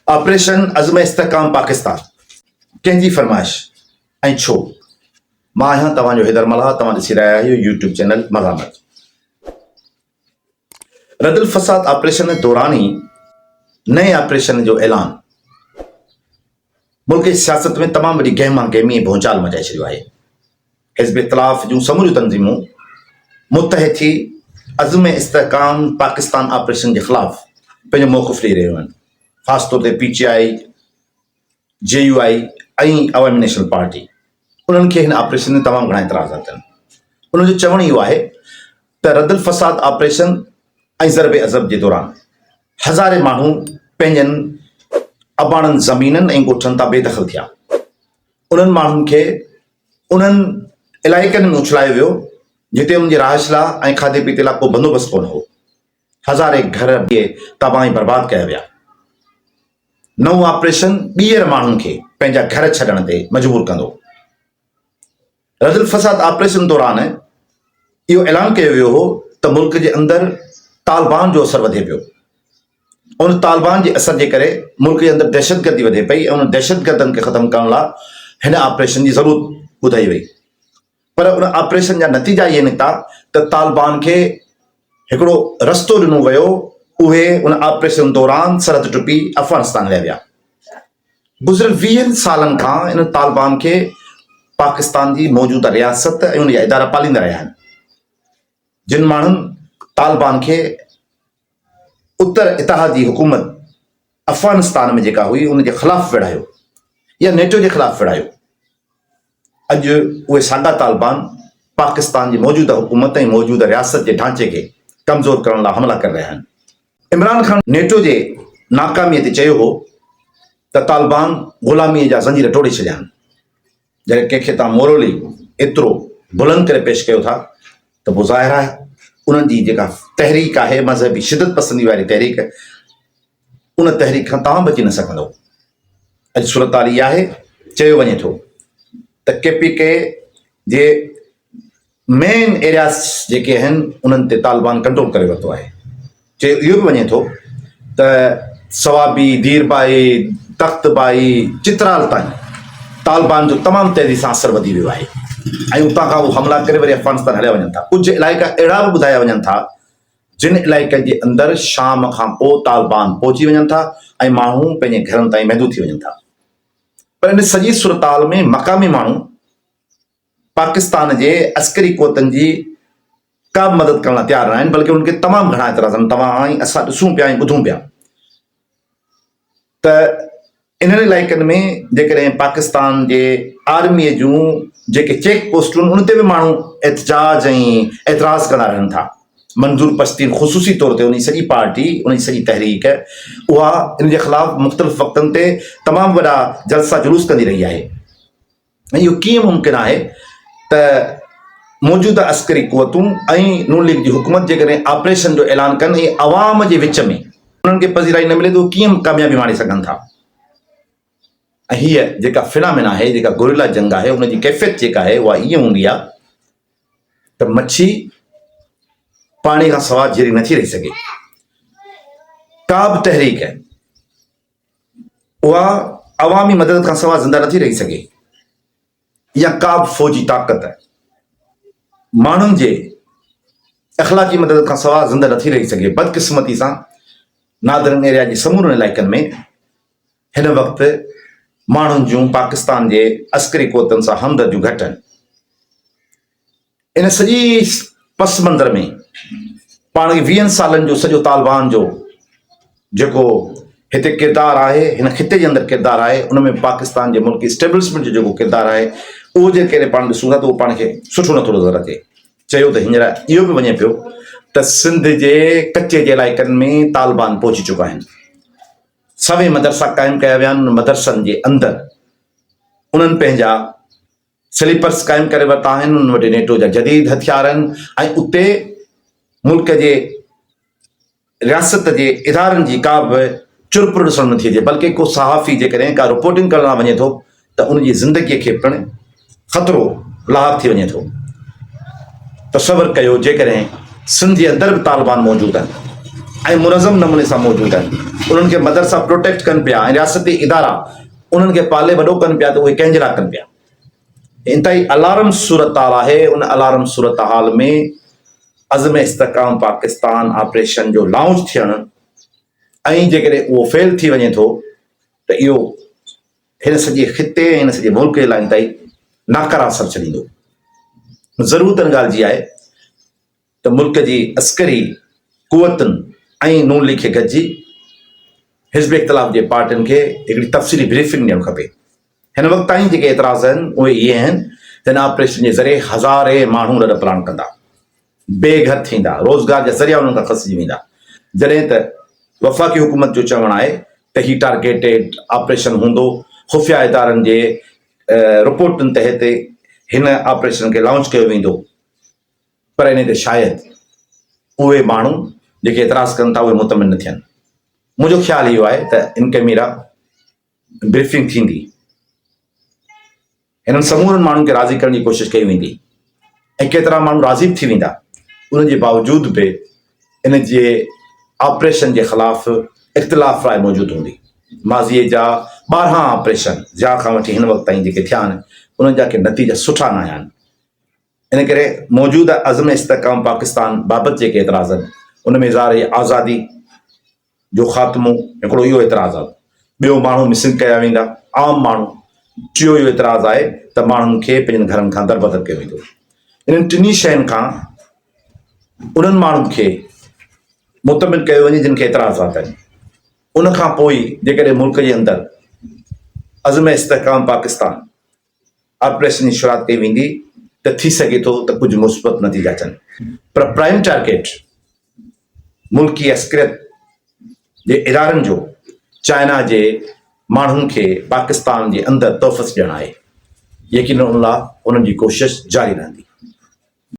Operation अज़्म इस्तेहकाम पाकिस्तान कंहिंजी फरमाइश ऐं छो? मां आहियां तव्हांजो हैदर मल्हा, तव्हां ॾिसी रहिया आहियो यूट्यूब चैनल मज़ामत। रदुल फसाद ऑपरेशन जे दौरान ही नए ऑपरेशन जो ऐलान मुल्क जी सियासत में तमामु वॾी गहमा गहमी ऐं भौचाल मचाए छॾियो आहे। हिज़्ब इख़्तिलाफ़ जूं समूरियूं तंज़ीमूं मुतहद थी अज़्म इस्तेहकाम पाकिस्तान ऑपरेशन जे ख़िलाफ़ पंहिंजो मौक़िफ़ ॾेई रहियूं आहिनि। ख़ासि तौर ते PTI, JUI ऐं अवामी नेशनल पार्टी, उन्हनि खे हिन ऑपरेशन में तमामु घणा इतराज़ात आहिनि। उन्हनि जो चवणु इहो आहे त रदुल फसाद ऑपरेशन ऐं ज़रबे अज़ब जे दौरान हज़ारे माण्हू पंहिंजनि अबाणनि ज़मीननि ऐं ॻोठनि तां बेदख़ल थिया। उन्हनि माण्हुनि खे उन्हनि इलाइक़नि में उछलायो वियो जिते उन्हनि जी रहाइश लाइ ऐं खाधे पीते लाइ को बंदोबस्तु कोन हो। हज़ारे घर तबाह ऐं बर्बाद कया विया। नओं ऑपरेशन ॿीहर माण्हुनि खे पंहिंजा घर छॾण ते मजबूर कंदो। रदुल फसाद ऑपरेशन दौरान इहो ऐलान कयो वियो हो त मुल्क जे अंदरि तालिबान जो असरु वधे पियो। उन तालिबान जे असर जे करे मुल्क जे अंदरि दहशतगर्दी वधे पई ऐं उन दहशतगर्दनि खे ख़तमु करण लाइ हिन ऑपरेशन जी ज़रूरत ॿुधाई वई। पर उन ऑपरेशन जा नतीजा इहे निकिता त तालिबान खे हिकिड़ो रस्तो ॾिनो वियो। उहे उन ऑपरेशन दौरान सरहद टुपी अफ़गानिस्तान हलिया विया। गुज़िरियल 20 सालनि खां इन तालिबान खे पाकिस्तान जी मौजूदा रियासत ऐं उन जा इदारा पालींदा रहिया आहिनि। जिन माण्हुनि तालिबान खे उत्तर इतिहादी हुकूमत अफ़गानिस्तान में जेका हुई उन जे ख़िलाफ़ विढ़ायो या नेटो जे ख़िलाफ़ विढ़ायो, अॼु उहे साॻा तालिबान पाकिस्तान जी मौजूदा हुकूमत ऐं मौजूदा रियासत जे ढांचे खे कमज़ोर करण लाइ हमला करे रहिया आहिनि। इमरान खान नेटो जे नाकामीअ ते चयो हो त तालिबान ग़ुलामीअ जा ज़ंजीर टोड़े छॾिया आहिनि। जॾहिं कंहिंखे तव्हां मोरली एतिरो बुलंद करे पेश कयो था त पोइ ज़ाहिर आहे उन्हनि जी जेका तहरीक आहे मज़हबी शिदत पसंदी वारी तहरीक, उन तहरीक खां तव्हां बची न सघंदव। अॼु सूरत हाल इहा आहे। चयो वञे थो त KPK जे मेन एरियाज़ जेके आहिनि उन्हनि ते तालिबान कंट्रोल करे वरितो आहे। चयो इहो बि वञे थो त सवाबी, दीरबाई, तख्तबाई, चित्राल ताईं तालिबान जो तमामु तेज़ी सां असरु वधी वियो आहे ऐं उतां खां उहे हमला करे वरी अफ़गानिस्तान हलिया वञनि था। कुझु इलाइक़ा अहिड़ा बि ॿुधाया वञनि था जिन इलाइक़नि जे अंदरि शाम खां पोइ तालिबान पहुची वञनि था ऐं माण्हू पंहिंजे घरनि ताईं महदूद थी वञनि था। पर इन सॼी सूरताल में मक़ामी माण्हू पाकिस्तान जे अस्करी क़ुवतनि जी का बि मदद करण लाइ तयारु न आहिनि, बल्कि उनखे तमामु घणा एतिराज़ आहिनि। तव्हां ऐं असां ॾिसूं पिया ऐं ॿुधूं पिया त इन्हनि इलाइक़नि में जेकॾहिं पाकिस्तान जे आर्मीअ जूं जेके चेक पोस्टूं आहिनि उन ते बि माण्हू एहतजाज ऐं एतिराज़ कंदा रहनि था। मंज़ूर पश्तीन ख़ुसूसी तौर ते उन सॼी पार्टी, उन सॼी तहरीक उहा इन जे ख़िलाफ़ मुख़्तलिफ़ वक़्तनि ते तमामु वॾा जलसा जुलूस कंदी रही आहे। ऐं इहो कीअं मुमकिन आहे त मौजूदा अस्करी क़ुवतूं ऐं नून लीग जी हुकूमत जेकॾहिं ऑपरेशन जो ऐलान कनि ऐं अवाम जे विच में उन्हनि खे पज़ीराई न मिले त उहे कीअं कामयाबी माणे सघनि था। ऐं हीअ जेका फिनामिना आहे, जेका गुरिल्ला जंग आहे, उनजी कैफ़ियत जेका आहे उहा ईअं हूंदी आहे त मच्छी पाणी खां सवाइ जीरी नथी रही सघे। का बि तहरीक उहा अवामी मदद खां सवाइ ज़िंदा नथी रही सघे, या का बि फ़ौजी ताक़त माण्हुनि जे अख़लाक़ी मदद खां सवाइ ज़िंदा नथी रही सघे। बदकिस्मती सां नादरन एरिया जे समूरनि इलाइक़नि में हिन वक़्तु माण्हुनि जूं पाकिस्तान जे अस्करी क़ुवतनि सां हमदर्दियूं घटि आहिनि। इन सॼी पस मंज़र में पाण खे 20 सालनि जो सॼो तालिबान जो जेको हिते किरदारु आहे, हिन ख़िते जे अंदरि किरदारु आहे, उन में पाकिस्तान जे मुल्क इस्टेब्लिशमेंट जो जेको किरदारु आहे उहो जेकॾहिं पाण ॾिसूं था त उहो पाण खे सुठो नथो नज़र अचे। चयो त हींअर इहो बि वञे पियो त सिंध जे कचे जे इलाइक़नि में तालिबान पहुची चुका आहिनि। सभई मदरसा क़ाइमु कया विया आहिनि। मदरसनि जे अंदरि उन्हनि पंहिंजा स्लीपर्स क़ाइमु करे वरिता आहिनि। उन वटि नेटो जा जदीद हथियार आहिनि ऐं उते मुल्क जे रियासत जे इदारनि जी का बि चुरपुर ॾिसणु नथी अचे, बल्कि को सहाफ़ी जेकॾहिं का रिपोर्टिंग करण लाइ वञे थो त उनजी ज़िंदगीअ खे पिणु ख़तरो लाहक थी वञे थो। तसवर कयो जेकॾहिं सिंध जे अंदरि बि तालिबान मौजूदु आहिनि ऐं मुनज़म नमूने सां मौजूदु आहिनि, उन्हनि खे मदरसा प्रोटेक्ट कनि पिया ऐं रियासती इदारा उन्हनि खे पाले वॾो कनि पिया त उहे कंहिंजे लाइ कनि पिया। इंतहाई अलार्म सूरत हाल आहे। उन अलार्म सूरत हाल में अज़्म इस्तिहकाम पाकिस्तान ऑपरेशन जो लॉन्च थियणु ऐं जेकॾहिं उहो फेल थी वञे थो त इहो हिन सॼे ख़िते ऐं हिन सॼे मुल्क जे लाइ इंतहाई नाकारा असरु छॾींदो। ज़रूरत हिन ॻाल्हि जी आहे त मुल्क जी अस्करी कुवतुनि ऐं नून लीग खे गॾिजी हिज़्ब इख़्तिलाफ़ जे पार्टियुनि खे हिकिड़ी तफ़सीली ब्रीफिंग ॾियणु खपे। हिन वक़्त ताईं जेके एतिराज़ आहिनि उहे इहे आहिनि त हिन ऑपरेशन जे ज़रिए हज़ारे माण्हू रॾ प्लान कंदा, बेघर थींदा, रोज़गार जा ज़रिया उन्हनि खां खसिजी वेंदा। जॾहिं त वफ़ाक़ी हुकूमत जो चवणु आहे त ही टारगेटेड ऑपरेशन हूंदो, ख़ुफ़िया इदारनि जे रिपोर्टुनि तहत हिन ऑपरेशन खे लॉन्च कयो वेंदो, पर इन ते शायदि उहे माण्हू जेके एतिराज़ कनि था उहे मुतमिन न थियनि। मुंहिंजो ख़्यालु इहो आहे त इन कैमरा ब्रीफिंग थींदी, हिननि समूरनि माण्हुनि खे राज़ी करण जी कोशिशि कई वेंदी ऐं केतिरा माण्हू राज़ी थी वेंदा। उन जे बावजूदि बि इन जे ऑपरेशन जे ख़िलाफ़ इख़्तिलाफ़ राय मौजूदु हूंदी। माज़ीअ जा 12 ऑपरेशन जंहिं खां वठी हिन वक़्त ताईं जेके थिया आहिनि उन्हनि जा के नतीजा सुठा न आया आहिनि। इन करे मौजूदा अज़्म इस्तिहकाम पाकिस्तान बाबति जेके एतिराज़ आहिनि उन में इज़हार आज़ादी जो ख़ात्मो हिकिड़ो इहो एतिराज़ आहे। ॿियो, माण्हू मिसिंग कया वेंदा, आम माण्हू। टियों इहो एतिराज़ आहे त माण्हुनि खे पंहिंजनि घरनि खां दरबदर कयो वेंदो। इन्हनि टिनी शयुनि खां उन्हनि माण्हुनि खे मुतमिन कयो वञे जिन खे एतिराज़ात आहिनि। उनखां पोइ जेकॾहिं मुल्क जे अंदरि अज़्म इस्तिहकाम पाकिस्तान ऑपरेशन जी शुरूआत कई वेंदी त थी सघे थो त कुझु मुस्बत नतीजा अचनि, पर प्राइम टारगेट मुल्की अस्करियत जे इदारनि जो चाइना जे माण्हुनि खे पाकिस्तान जे अंदरि तोहफ़स ॾियणु आहे। यकीनन उन्हनि जी कोशिशि जारी रहंदी।